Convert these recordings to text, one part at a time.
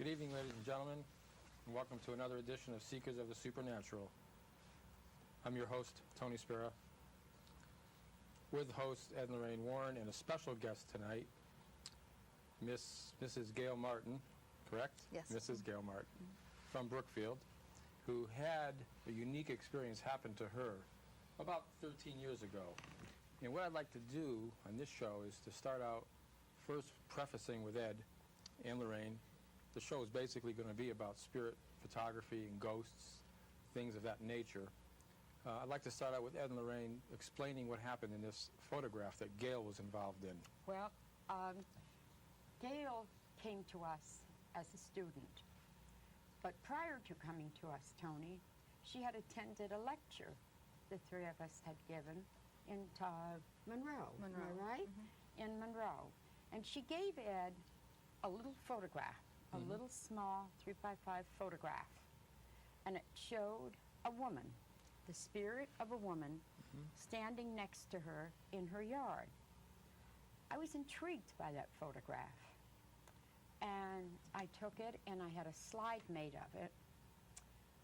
Good evening, ladies and gentlemen, and welcome to another edition of Seekers of the Supernatural. I'm your host, Tony Spera, with host Ed and Lorraine Warren, and a special guest tonight, Mrs. Gail Martin, correct? Yes. Mrs. Gail Martin, from Brookfield, who had a unique experience happen to her about 13 years ago. And what I'd like to do on this show is to start out first prefacing with Ed and Lorraine. The show is basically going to be about spirit photography and ghosts, things of that nature. I'd like to start out with Ed and Lorraine explaining what happened in this photograph that Gail was involved in. Well, Gail came to us as a student, but prior to coming to us, Tony, she had attended a lecture the three of us had given in Monroe. Am I right? Mm-hmm. In Monroe. And she gave Ed a little photograph, a little small 3x5 photograph, and it showed a woman, the spirit of a woman, standing next to her in her yard. I was intrigued by that photograph, and I took it and I had a slide made of it,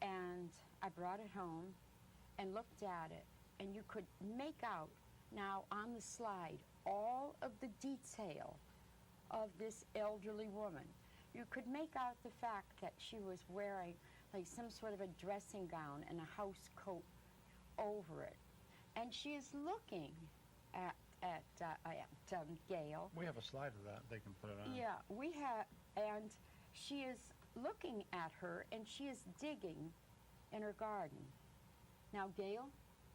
and I brought it home and looked at it, and you could make out now on the slide all of the detail of this elderly woman. You could make out the fact that she was wearing like some sort of a dressing gown and a house coat over it. And she is looking at Gail. We have a slide of that. They can put it on. Yeah, we have, and she is looking at her, and she is digging in her garden. Now Gail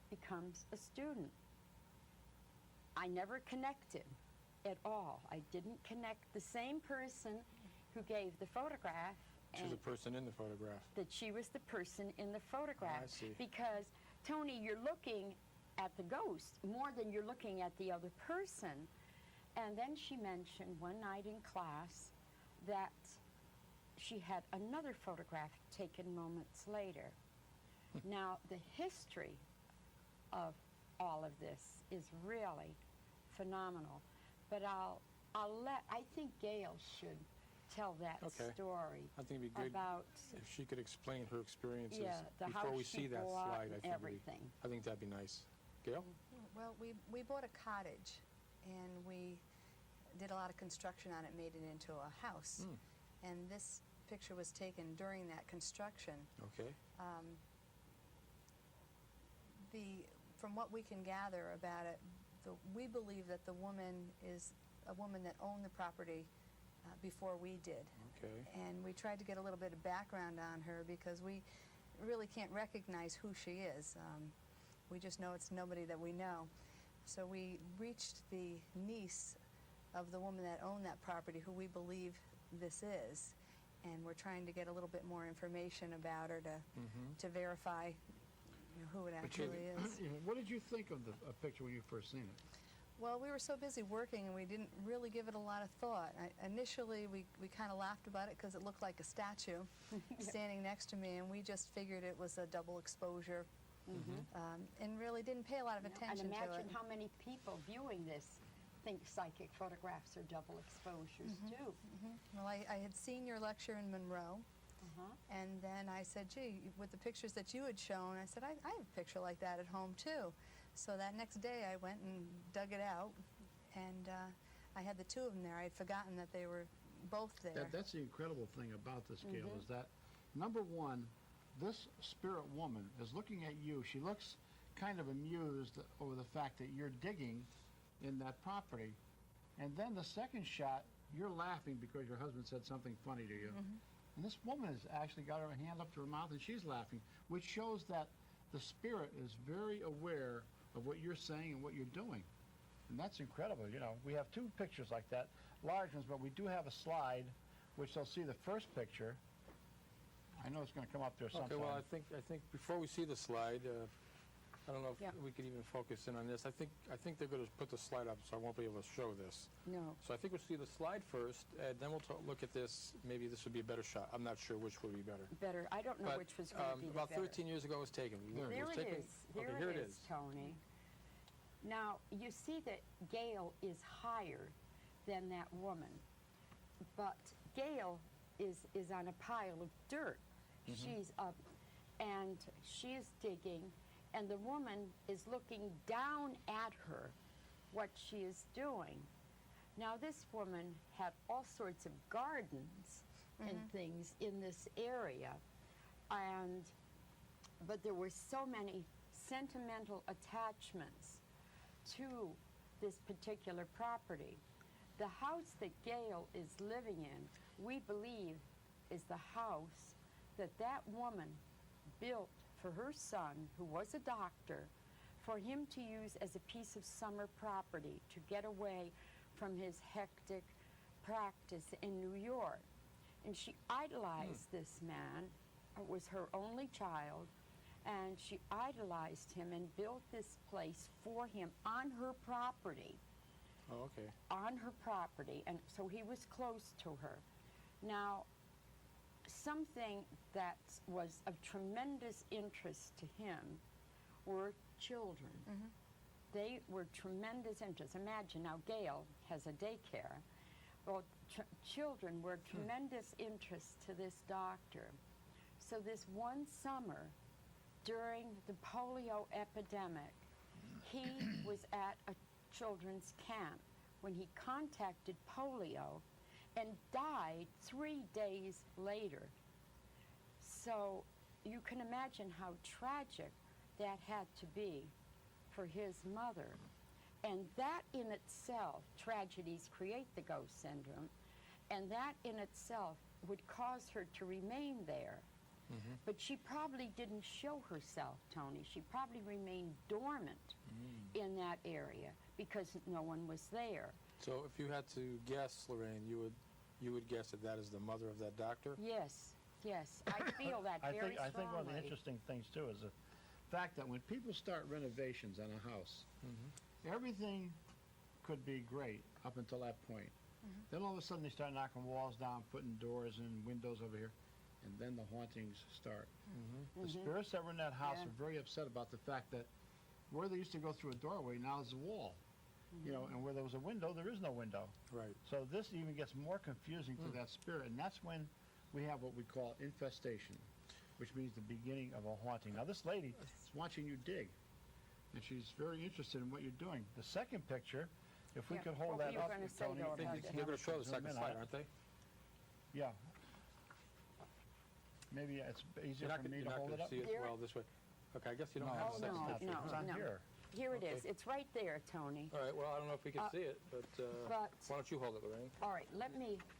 becomes a student. I never connected at all. I didn't connect the same person who gave the photograph. She's the person in the photograph. That she was the person in the photograph. I see. Because, Tony, you're looking at the ghost more than you're looking at the other person. And then she mentioned one night in class that she had another photograph taken moments later. Now, the history of all of this is really phenomenal. But I think Gail should tell that story. I think it'd be good about if she could explain her experiences the before house we see that bought slide. and everything. I think that'd be nice. Gail? Well, we bought a cottage, and we did a lot of construction on it, made it into a house. And this picture was taken during that construction. Okay. From what we can gather about it, we believe that the woman is a woman that owned the property before we did. Okay. And we tried to get a little bit of background on her because we really can't recognize who she is. We just know it's nobody that we know. So we reached the niece of the woman that owned that property, who we believe this is, and we're trying to get a little bit more information about her to verify who it actually is. What did you think of the picture when you first seen it? Well, we were so busy working, and we didn't really give it a lot of thought. Initially, we kind of laughed about it because it looked like a statue standing next to me, and we just figured it was a double exposure, and really didn't pay a lot of attention to it. And imagine how many people viewing this think psychic photographs are double exposures, too. Well, I had seen your lecture in Monroe, and then I said, gee, with the pictures that you had shown, I said, I have a picture like that at home, too. So that next day, I went and dug it out, and I had the two of them there. I had forgotten that they were both there. That's the incredible thing about this, Gail, is that, number one, this spirit woman is looking at you. She looks kind of amused over the fact that you're digging in that property. And then the second shot, you're laughing because your husband said something funny to you. And this woman has actually got her hand up to her mouth and she's laughing, which shows that the spirit is very aware of what you're saying and what you're doing. And that's incredible. We have two pictures like that, large ones, but we do have a slide, which they'll see the first picture. I know it's going to come up there sometime. Okay, well, I think before we see the slide, I don't know if we could even focus in on this. I think they're going to put the slide up, so I won't be able to show this. No. So I think we'll see the slide first, and then we'll look at this. Maybe this would be a better shot. I'm not sure which would be better. Better. I don't know which was going to be the about better. 13 years ago, it was taken. There it is. Okay, here it is, Tony. Now, you see that Gail is higher than that woman, but Gail is on a pile of dirt. She's up, and she is digging, and the woman is looking down at her, what she is doing. Now, this woman had all sorts of gardens and things in this area, but there were so many sentimental attachments to this particular property. The house that Gail is living in, we believe, is the house that that woman built for her son, who was a doctor, for him to use as a piece of summer property to get away from his hectic practice in New York. And she idolized this man. It was her only child, and she idolized him and built this place for him on her property. Oh, okay. On her property, and so he was close to her. Now, something that was of tremendous interest to him were children. They were tremendous interest. Imagine now, Gail has a daycare. Well, children were tremendous interest to this doctor. So this one summer, during the polio epidemic, he was at a children's camp when he contacted polio and died 3 days later. So you can imagine how tragic that had to be for his mother. And that in itself, tragedies create the ghost syndrome, and that in itself would cause her to remain there. But she probably didn't show herself, Tony. She probably remained dormant in that area because no one was there. So if you had to guess, Lorraine, you would guess that that is the mother of that doctor? Yes, yes. I feel that I very think one of the strongly. interesting things, too, is the fact that when people start renovations on a house, everything could be great up until that point. Then all of a sudden they start knocking walls down, putting doors and windows over here, and then the hauntings start. The spirits that were in that house Yeah. are very upset about the fact that where they used to go through a doorway, now is a wall. You know, and where there was a window, there is no window. Right. So this even gets more confusing to that spirit, and that's when we have what we call infestation, which means the beginning of a haunting. Now, this lady is watching you dig, and she's very interested in what you're doing. The second picture, if we Yeah, could hold what that were you up, gonna say, Tony, though, I think about the that? They're going camera to show the should zoom second in on slide, it. aren't they? Yeah. Maybe it's easier You're not for me to going hold it to up. see it There- well this way. Okay, I guess you don't No, have Oh, the second no, picture. no. It's on here. Here it is. Okay. It's right there, Tony. All right, well, I don't know if we can see it, but, but- why don't you hold it, Lorraine? All right,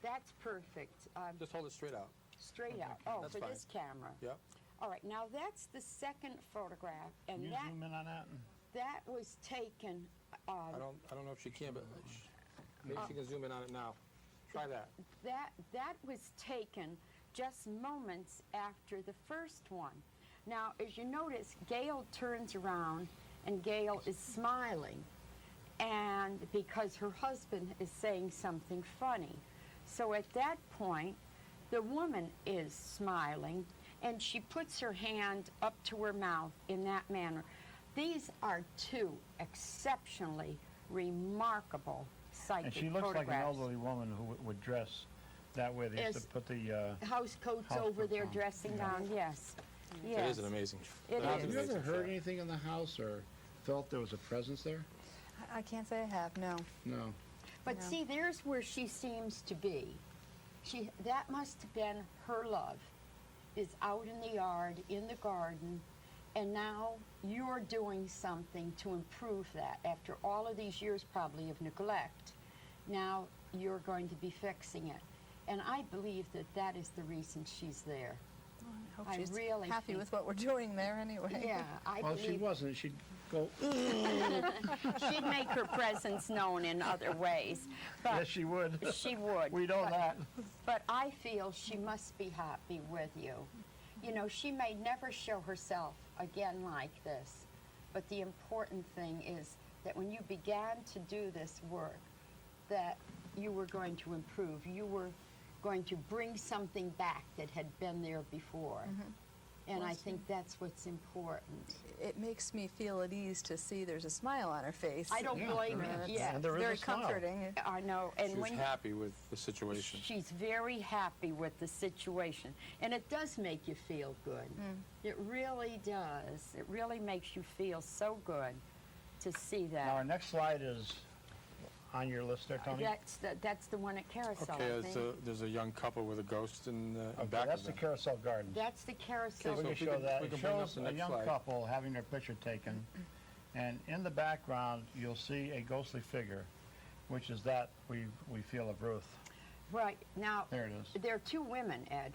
that's perfect. Just hold it straight out. Straight out. Oh, That's for fine. this camera. Yep. All right, now that's the second photograph, Can and you zoom in on that? that was taken. I don't know if she can, but maybe she can zoom in on it now. Try that. That was taken just moments after the first one. Now, as you notice, Gail turns around and Gail is smiling, and because her husband is saying something funny. So at that point, the woman is smiling, and she puts her hand up to her mouth in that manner. These are two exceptionally remarkable psychic And she looks like an photographs. elderly woman who would dress that way. They used As- to put the... House coats House over coats there on. dressing down, yes. It Yes. is an amazing. It that is. Have you an ever amazing heard shot. anything in the house or felt there was a presence there? I can't say I have, no. No. But No. see, there's where she seems to be. That must have been her love, is out in the yard, in the garden, and now you're doing something to improve that. After all of these years probably of neglect, now you're going to be fixing it. And I believe that that is the reason she's there. I hope I she's really happy think- with what we're doing there anyway. Yeah, I Well, if she believe wasn't, she'd go, she'd make her presence known in other ways. But yes, she would. she would. We know but- that. But I feel she must be happy with you. You know, she may never show herself again like this, but the important thing is that when you began to do this work, that you were going to improve. You were going to bring something back that had been there before. And I Bless think that's what's important. It makes me feel at ease to see there's a smile on her face. I don't Yeah, blame there her. is. Yeah, And there is Very a smile. comforting. I know. She And was when happy with the situation. she's very happy with the situation, and it does make you feel good. It really does. It really makes you feel so good to see that. Now, our next slide is on your list there, Tony? That's the one at Carousel. Okay, I think. there's a young couple with a ghost in the Okay, back that's of the them. Carousel Gardens. That's the Carousel. We so can if we show can- that. we It can bring up shows the a next young slide. couple having their picture taken, and in the background you'll see a ghostly figure, which is that we feel of Ruth. Right now, There it is. there are two women, Ed.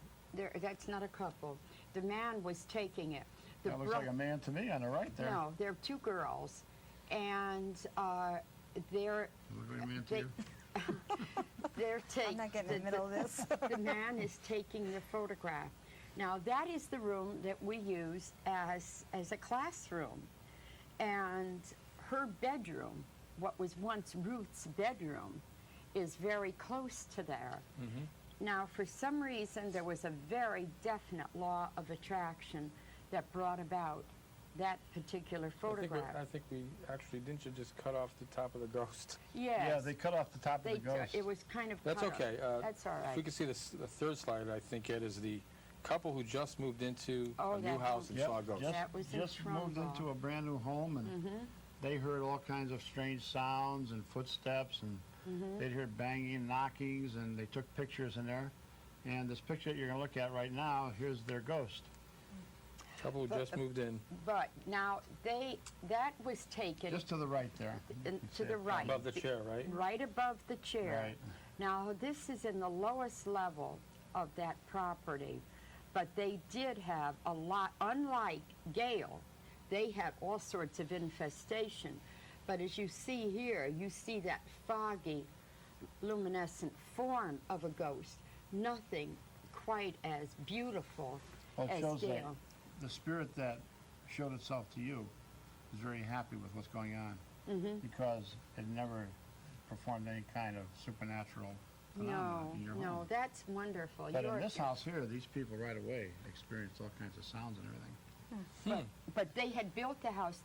That's not a couple. The man was taking it. The That looks bro- like a man to me on the right there. No, they're two girls, and they're Look like a man to they- you. they're taking. I'm not getting in the middle of this. The man is taking the photograph. Now that is the room that we use as a classroom, and her bedroom, what was once Ruth's bedroom, is very close to there. Now, for some reason, there was a very definite law of attraction that brought about that particular photograph. I think we actually, didn't you just cut off the top of the ghost? Yes. Yeah, they cut off the top of They the ghost. it was kind of That's cut off. okay. That's all If we right. could see the third slide, I think, Ed, is the couple who just moved into Oh, a new that house and Yep, saw a ghost. That was in just moved Trumbull. into a brand new home, and they heard all kinds of strange sounds and footsteps, and they'd heard banging, knockings, and they took pictures in there. And this picture that you're going to look at right now, here's their ghost. Couple who just moved in. But now that was taken Just to the right there. You can to see the it. right. Above the chair, right? Right above the chair. Right. Now, this is in the lowest level of that property, but they did have a lot, unlike Gale, they had all sorts of infestation. But as you see here, you see that foggy, luminescent form of a ghost. Nothing quite as beautiful Well, it as shows that Gale. the spirit that showed itself to you is very happy with what's going on because it never performed any kind of supernatural phenomena in your home. No, that's wonderful. But in You're- this house here, these people right away experienced all kinds of sounds and everything. But they had built the house.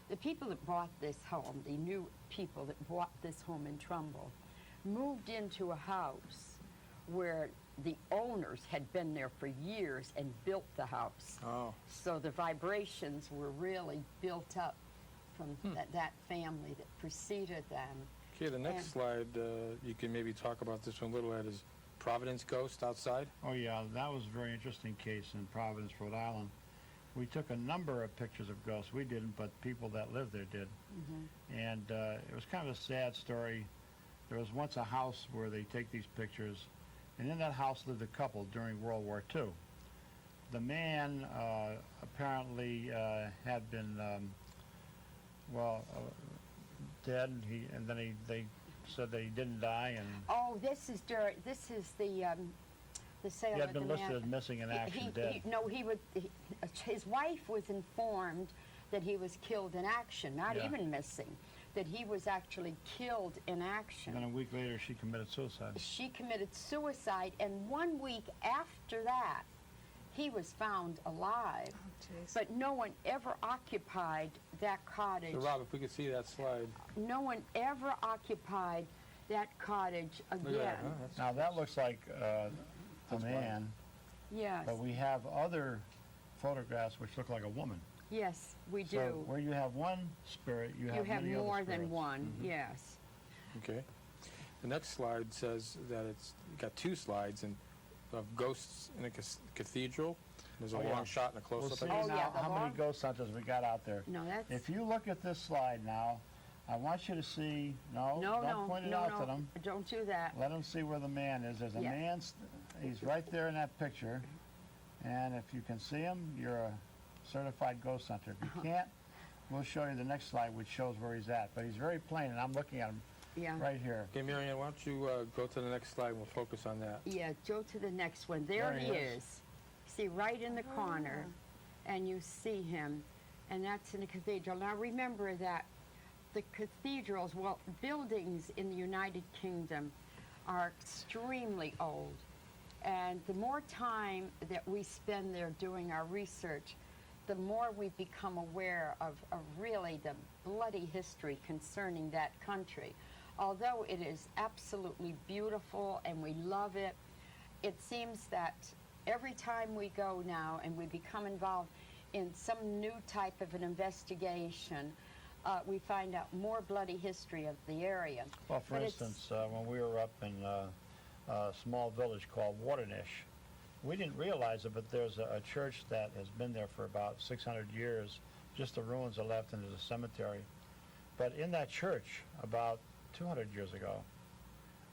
The people that bought this home, the new people that bought this home in Trumbull, moved into a house where the owners had been there for years and built the house. Oh, So the vibrations were really built up from that family that preceded them. okay, the next And- slide, you can maybe talk about this one a little, Ed, is Providence Ghost outside. Oh yeah, that was a very interesting case in Providence, Rhode Island. We took a number of pictures of ghosts. We didn't, but people that lived there did. And it was kind of a sad story. There was once a house where they take these pictures, and in that house lived a couple during World War II. The man apparently had been, dead, and then they said that he didn't die, and Oh, this is the sale he had of the been listed man. as missing in action, dead. His wife was informed that he was killed in action, not Yeah. even missing, that he was actually killed in action. Then a week later, she committed suicide. She committed suicide, and 1 week after that, he was found alive. Oh, jeez. But no one ever occupied that cottage. So, Rob, if we could see that slide. No one ever occupied that cottage Look at again. that, huh? That's- Now that looks like a That's man, Yes, but we have other photographs which look like a woman. yes, we do. So where you have one spirit, you You have have many other more than spirits. one, yes. Okay. The next slide says that it's got two slides of ghosts in a cathedral. There's a Oh, yeah. long shot and a We'll close-up. see I guess. Oh, now yeah, the how many long- ghost hunters we got out there. No, that's If you look at this slide now, I want you to see, no, don't point it out to them. Don't do that. Let them see where the man is. There's a Yeah. man, he's right there in that picture. And if you can see him, you're a certified ghost hunter. If you can't, we'll show you the next slide, which shows where he's at. But he's very plain, and I'm looking at him Yeah. right here. Okay, Marianne, why don't you go to the next slide and we'll focus on that. Yeah, go to the next one. There There he he is. See, right in the corner, and you see him, and that's in the cathedral. Now remember that the cathedrals, buildings in the United Kingdom are extremely old. And the more time that we spend there doing our research, the more we become aware of really the bloody history concerning that country. Although it is absolutely beautiful and we love it, it seems that every time we go now and we become involved in some new type of an investigation, we find out more bloody history of the area. Well, for But instance, when we were up in a small village called Waternish, we didn't realize it, but there's a church that has been there for about 600 years. Just the ruins are left, and there's a cemetery. But in that church, about 200 years ago,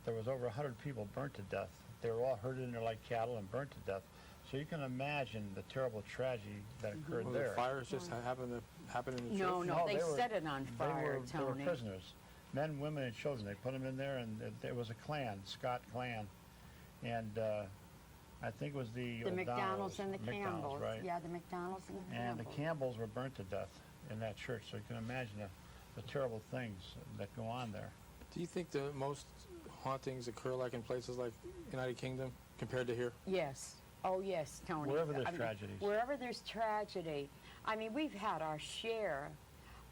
there was over 100 people burnt to death. They were all herded in there like cattle and burnt to death. So you can imagine the terrible tragedy that occurred Well, there. the fires just happened in the No, church? no, they were- set it on fire, they were Tony. prisoners, men, women, and children. They put them in there, and it was a clan, Scott clan, and I think it was the McDonald's and the McDonald's, Campbells. right? Yeah, the McDonald's and the And the Campbells. Campbells were burnt to death in that church. So you can imagine the terrible things that go on there. Do you think the most hauntings occur like in places like United Kingdom compared to here? Yes. Oh, yes, Tony. Wherever there's I mean, tragedies. Wherever there's tragedy. I mean, we've had our share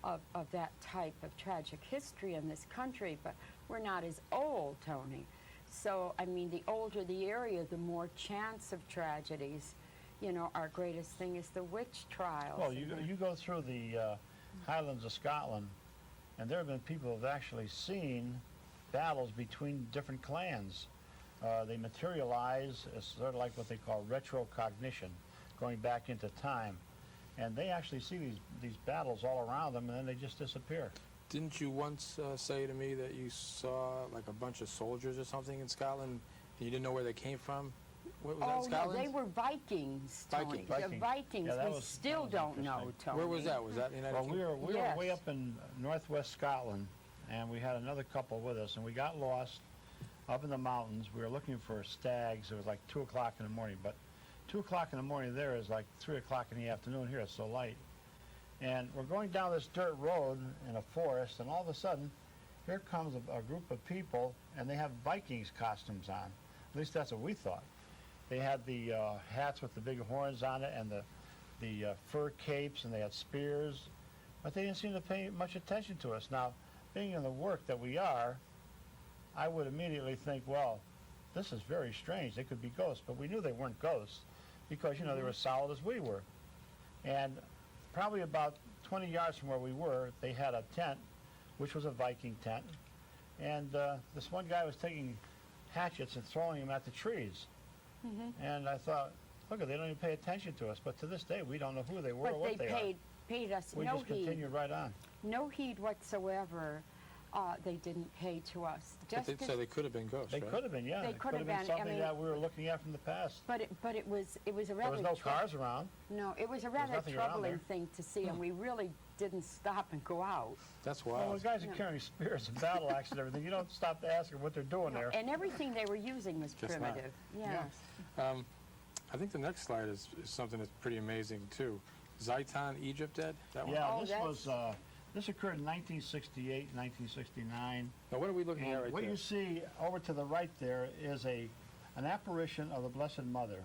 of that type of tragic history in this country, but we're not as old, Tony. So, I mean, the older the area, the more chance of tragedies. You know, our greatest thing is the witch trials. Well, you go through the Highlands of Scotland, and there have been people who have actually seen battles between different clans. They materialize as sort of like what they call retrocognition, going back into time. And they actually see these battles all around them, and then they just disappear. Didn't you once say to me that you saw like a bunch of soldiers or something in Scotland, and you didn't know where they came from? What, was that in Oh, no, Scotland? they were Vikings, Tony. Vikings. The Vikings. Vikings. Yeah, that We was- still that was don't know, interesting. Tony. Where was that? Was that in the United Well, Kingdom? we were Yes. way up in northwest Scotland, and we had another couple with us, and we got lost up in the mountains. We were looking for stags. It was like 2 o'clock in the morning, but 2 o'clock in the morning there is like 3 o'clock in the afternoon here. It's so light. And we're going down this dirt road in a forest, and all of a sudden, here comes a group of people, and they have Vikings costumes on. At least that's what we thought. They had the hats with the big horns on it, and the fur capes, and they had spears, but they didn't seem to pay much attention to us. Now, being in the work that we are, I would immediately think, well, this is very strange. They could be ghosts, but we knew they weren't ghosts because, you know, they were as solid as we were. And probably about 20 yards from where we were, they had a tent, which was a Viking tent. And this one guy was taking hatchets and throwing them at the trees. And I thought, look, they don't even pay attention to us. But to this day, we don't know who they were or But what they they paid us are. We no just heed. continued right on. No heed whatsoever. They didn't pay to us. But Just so they could have been ghosts, They right? could have been, yeah. They It could could have have been been. I something mean- that we were looking at from the past. but it was a There rather was no cars around. No, it was a rather nothing around troubling there. thing to see, and we really didn't stop and go out. That's Well, wild. the guys are No. carrying spears and battle axe and everything. You don't stop to ask them what they're doing there. And everything they were using was Just not. primitive. Yes. I think the next slide is something that's pretty amazing too. Zaitan, Egypt dead? That one? Yeah, Oh, this occurred in 1968, 1969. Now what are we looking at And right what there? you see over to the right there is an apparition of the Blessed Mother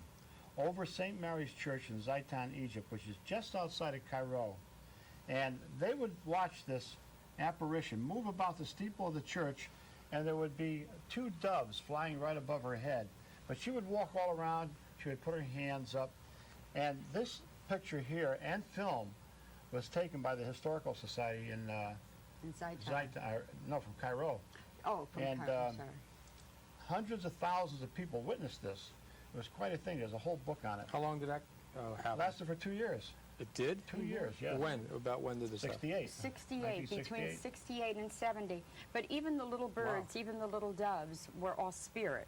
over St. Mary's Church in Zaitan, Egypt, which is just outside of Cairo. And they would watch this apparition move about the steeple of the church, and there would be 2 doves flying right above her head. But she would walk all around, she would put her hands up, and this picture here and film was taken by the Historical Society in Inside from Cairo. Oh, from and, Cairo, sorry. Hundreds of thousands of people witnessed this. It was quite a thing. There's a whole book on it. How long did that It happen? lasted for 2 years. It did? 2 years, yeah. When? About when did this happen? 68. 68, between 1968. 68 and 70. But even the little birds, even the little doves, were all spirit.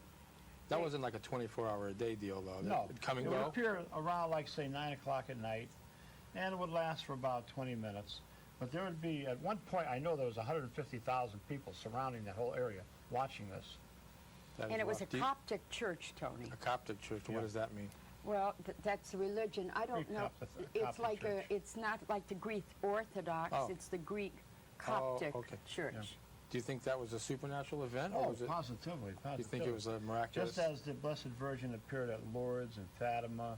That wasn't like a 24-hour-a-day deal, though. No. It'd come and It would go? appear around, like, say, 9 o'clock at night, and it would last for about 20 minutes. But there would be, at one point, I know there was 150,000 people surrounding that whole area watching this. That is And it was a wild. Do you- Coptic church, Tony. A Coptic church. Yeah. What does that mean? Well, that's a religion. I don't Greek know. Coptic It's like church. it's not like the Greek Orthodox. Oh. It's the Greek Coptic okay. church. Yeah. Do you think that was a supernatural event, or Oh, was it? positively, Do you think it was a miraculous? Just as the Blessed Virgin appeared at Lourdes and Fatima,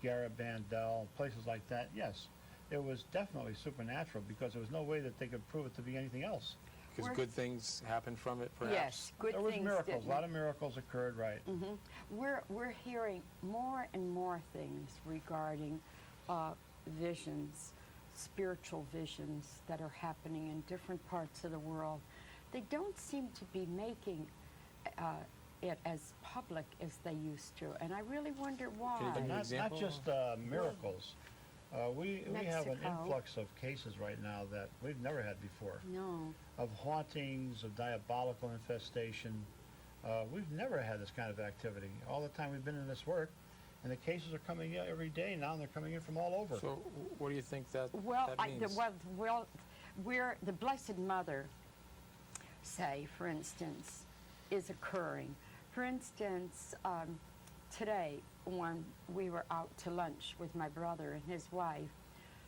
Garabandal, places like that, yes, it was definitely supernatural because there was no way that they could prove it to be anything else. Because good things happened from it, perhaps? Yes, good There was things. miracles. didn't- A lot of miracles occurred, right? We're hearing more and more things regarding visions, spiritual visions that are happening in different parts of the world. They don't seem to be making it as public as they used to, and I really wonder why. Can you give me an Not example? just miracles. We have an Mexico. influx of cases right now that we've never had before, No. of hauntings, of diabolical infestation. We've never had this kind of activity. All the time we've been in this work, and the cases are coming in every day now, and they're coming in from all over. So what do you think that Well, that means? where the Blessed Mother, say, for instance, is occurring. For instance, today, when we were out to lunch with my brother and his wife,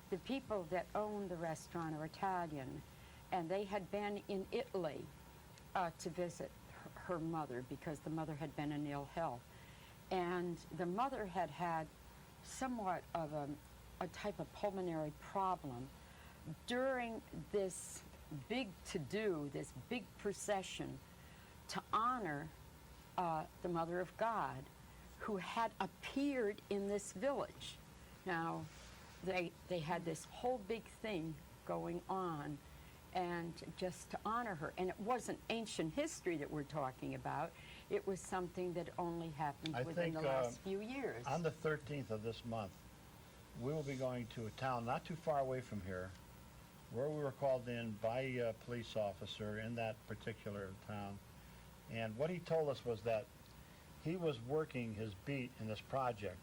the people that own the restaurant are Italian, and they had been in Italy to visit her mother because the mother had been in ill health. And the mother had had somewhat of a type of pulmonary problem. During this big to-do, this big procession to honor the Mother of God, who had appeared in this village. Now, they had this whole big thing going on, and just to honor her. And it wasn't ancient history that we're talking about. It was something that only happened I within the think, last few years. On the 13th of this month, we will be going to a town not too far away from here, where we were called in by a police officer in that particular town. And what he told us was that he was working his beat in this project,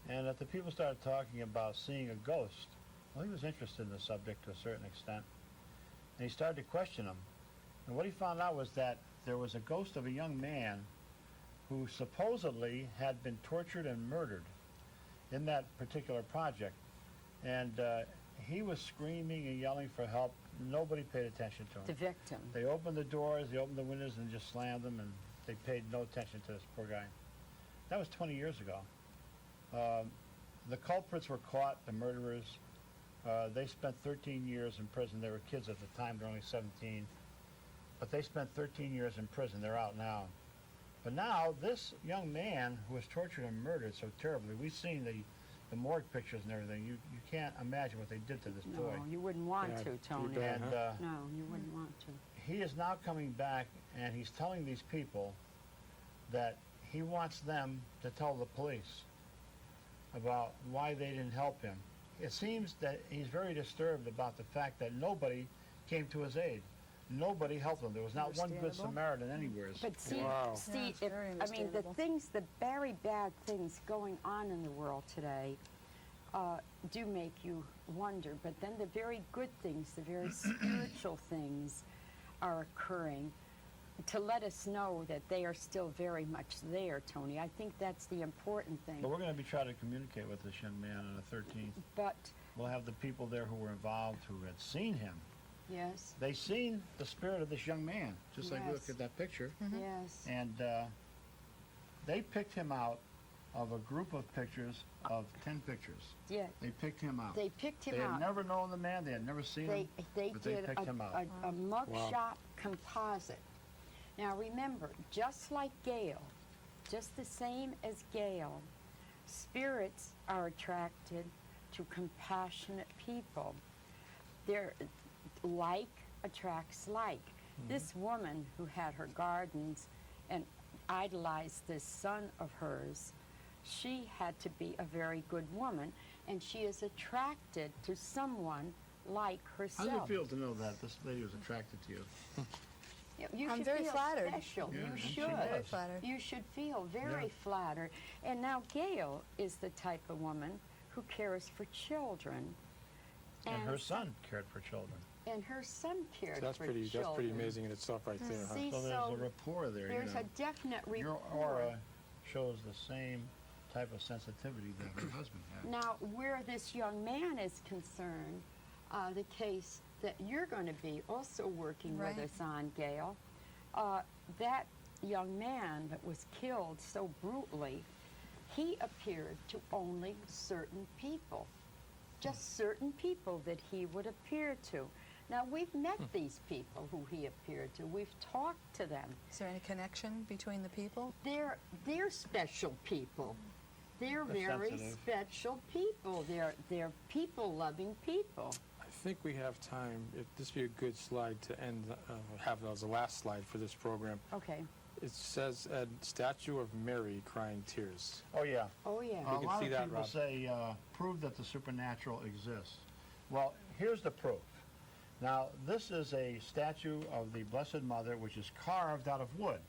and that the people started talking about seeing a ghost. Well, he was interested in the subject to a certain extent, and he started to question him. And what he found out was that there was a ghost of a young man who supposedly had been tortured and murdered in that particular project. And he was screaming and yelling for help. Nobody paid attention to him. The victim. They opened the doors, they opened the windows, and just slammed them, and they paid no attention to this poor guy. That was 20 years ago. The culprits were caught, the murderers. They spent 13 years in prison. They were kids at the time, they're only 17. But they spent 13 years in prison. They're out now. But now, this young man who was tortured and murdered so terribly, we've seen the morgue pictures and everything. You can't imagine what they did to this No, boy. you wouldn't want Yeah, to, Tony. pretty bad. And No, you wouldn't want to. he is now coming back, and he's telling these people that he wants them to tell the police about why they didn't help him. It seems that he's very disturbed about the fact that nobody came to his aid. Nobody helped him. There was not one good Understandable. Samaritan anywhere. But see, Wow. Yeah, see, it's very I mean, the understandable. things, the very bad things going on in the world today do make you wonder. But then the very good things, the very spiritual things are occurring to let us know that they are still very much there, Tony. I think that's the important thing. But we're going to be trying to communicate with this young man on the 13th. But, We'll have the people there who were involved who had seen him. yes, They seen the spirit of this young man, just like we look Yes. at that picture. yes. And they picked him out of a group of pictures of 10 pictures. Yeah, They picked him out. they picked him They had out. never known the man. They had never seen They him. they but they did picked him out. a mugshot composite. Now remember, just like Gail, just the same as Gail, spirits are attracted to compassionate people. They're like attracts like. This woman who had her gardens and idolized this son of hers, she had to be a very good woman, and she is attracted to someone like How herself. does it feel to know that this lady was attracted to you? You I'm should very feel flattered. special. Yeah, You and she should. was. Very flattered. You should feel very Yeah. flattered. And now Gail is the type of woman who cares for children. And her son cared for children. And her son cared So that's for pretty. children. That's pretty amazing in itself, right there. Huh? See, So there's so a rapport there. there's you know. a definite rapport. Your aura shows the same type of sensitivity that her husband had. Now, where this young man is concerned, the case that you're going to be also working Right. with us on, Gail. That young man that was killed so brutally, he appeared to only certain people, just certain people that he would appear to. Now, we've met these people who he appeared to. We've talked to them. Is there any connection between the people? They're special people. They're very sensitive. special people. They're people-loving people. I think we have time. This would be a good slide to end, have as the last slide for this program. Okay. It says, a statue of Mary crying tears. Oh, yeah. Oh, yeah. We A can lot see of that, people Rob. say, prove that the supernatural exists. Well, here's the proof. Now, this is a statue of the Blessed Mother, which is carved out of wood.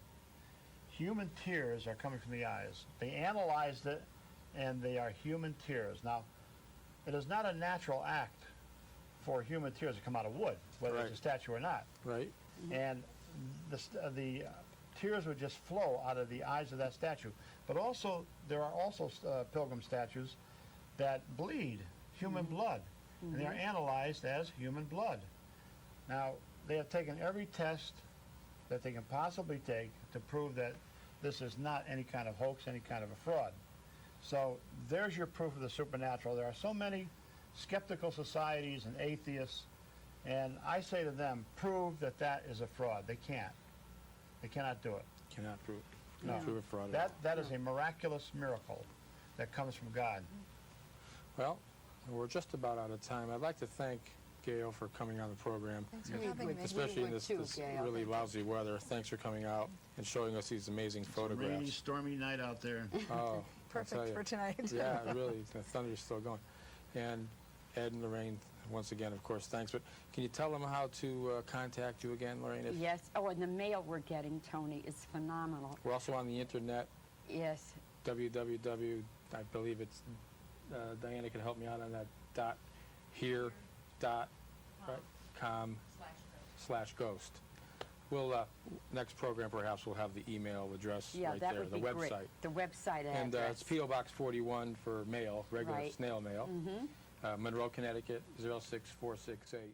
Human tears are coming from the eyes. They analyzed it, and they are human tears. Now, it is not a natural act for human tears to come out of wood, whether Right. it's a statue or not. Right? And the tears would just flow out of the eyes of that statue. But also, there are also pilgrim statues that bleed human blood, and they are analyzed as human blood. Now, they have taken every test that they can possibly take to prove that this is not any kind of hoax, any kind of a fraud. So there's your proof of the supernatural. There are so many skeptical societies and atheists, and I say to them, prove that that is a fraud. They can't. They cannot do it. Cannot prove. No. Prove it fraud at all. That is a miraculous miracle that comes from God. Well, we're just about out of time. I'd like to thank Gail for coming on the program, Thanks for We having would- me. especially in would this too, Gail. really lousy weather. Thanks for coming out and showing us these amazing Rainy, photographs. stormy night out there. Oh, I'll tell Perfect you. for tonight. Yeah, really, the thunder's still going. And Ed and Lorraine, once again, of course, thanks. But can you tell them how to contact you again, Lorraine? Yes. Oh, and the mail we're getting, Tony, is phenomenal. We're also on the internet, Yes. www, I believe it's, Diana can help me out on that, .com/ghost. We'll, next program perhaps we'll have the email address Yeah, right that there, would the be website. great. The website address. And it's P.O. Box 41 for mail, regular Right. snail mail. Monroe, Connecticut, 06468.